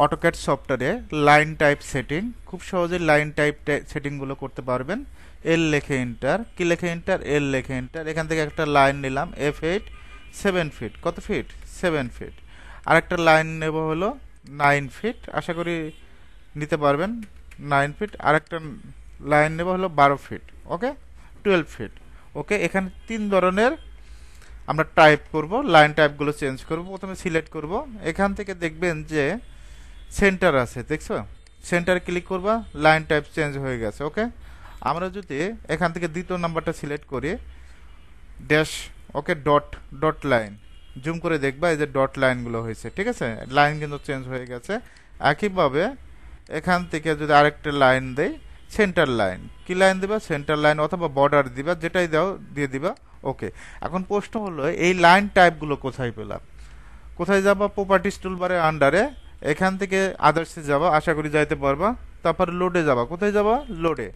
AutoCAD সফটওয়্যারে line type setting খুব সহজে লাইন টাইপ সেটিংগুলো করতে পারবেন। এল লেখে এন্টার, কি লেখে এন্টার, এল লেখে এন্টার। এখান থেকে একটা লাইন নিলাম F8 7 ফিট, কত ফিট 7 ফিট। আর একটা লাইন নেব হলো 9 ফিট, আশা করি নিতে পারবেন 9 ফিট। আর একটা লাইন নেব হলো 12 ফিট, ওকে 12 ফিট। ওকে, এখানে তিন ধরনের আমরা টাইপ করব, লাইন টাইপগুলো চেঞ্জ করব। প্রথমে সিলেক্ট করব, এখান থেকে দেখবেন যে সেন্টার আছে, দেখছো সেন্টার ক্লিক করবা, লাইন টাইপ চেঞ্জ হয়ে গেছে। ওকে, আমরা যদি এখান থেকে দ্বিতীয় নাম্বারটা সিলেক্ট করি ড্যাশ, ওকে ডট, ডট লাইন জুম করে দেখবা এই যে ডট লাইনগুলো হয়েছে, ঠিক আছে, লাইন কিন্তু চেঞ্জ হয়ে গেছে। একইভাবে এখান থেকে যদি আরেকটা লাইন দেই সেন্টার লাইন, কি লাইন দিবা, সেন্টার লাইন অথবা বর্ডার দিবা, যেটাই দাও দিয়ে দিবা। ওকে, এখন প্রশ্ন হলো এই লাইন টাইপগুলো কোথায় পেলাম? কোথায় যাবা? প্রপার্টিস টুলবারের আন্ডারে এখান থেকে আদার্সে যাবা, আশা করি যাইতে পারবা। তারপর লোডে যাবা, কোথায় যাবা? লোডে।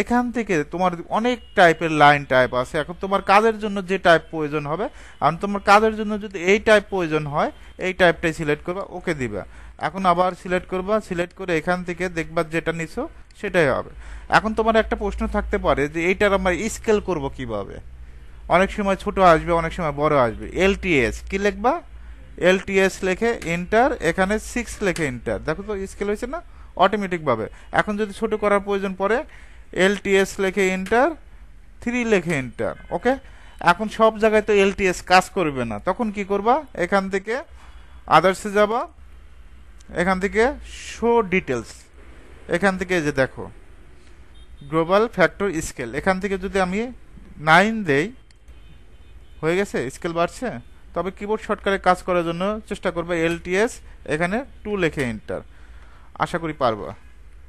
এখান থেকে তোমার অনেক টাইপের লাইন টাইপ আছে। এখন তোমার কাজের জন্য যে টাইপ প্রয়োজন হবে, আর তোমার কাজের জন্য যদি এই টাইপ প্রয়োজন হয় এই টাইপটাই সিলেক্ট করবা, ওকে দিবা। এখন আবার সিলেক্ট করবা, সিলেক্ট করে এখান থেকে দেখবা যেটা নিছো সেটাই হবে। এখন তোমার একটা প্রশ্ন থাকতে পারে যে এইটার আমরা স্কেল করব কিভাবে? অনেক সময় ছোট আসবে, অনেক সময় বড় আসবে। এলটিএস কি লিখবা? এলটিএস লেখে এন্টার, এখানে 6 লেখে এন্টার, দেখো তো স্কেল হয়েছে না অটোমেটিক ভাবে। এখন যদি ছোট করার প্রয়োজন পড়ে এলটিএস লেখে এন্টার, 3 লেখে এন্টার। ওকে, এখন সব জায়গায় তো এলটিএস কাজ করবে না, তখন কি করবা? এখান থেকে আদার্সে যাবা, এখান থেকে শো ডিটেলস, এখান থেকে এই যে দেখো গ্লোবাল ফ্যাক্টর স্কেল, এখান থেকে যদি আমি 9 দেই, হয়ে গেছে, স্কেল বাড়ছে। তবে কিবোর্ড শর্টকাটে কাজ করার জন্য চেষ্টা করবে এলটিএস, এখানে 2 লেখে এন্টার, আশা করি পারবা।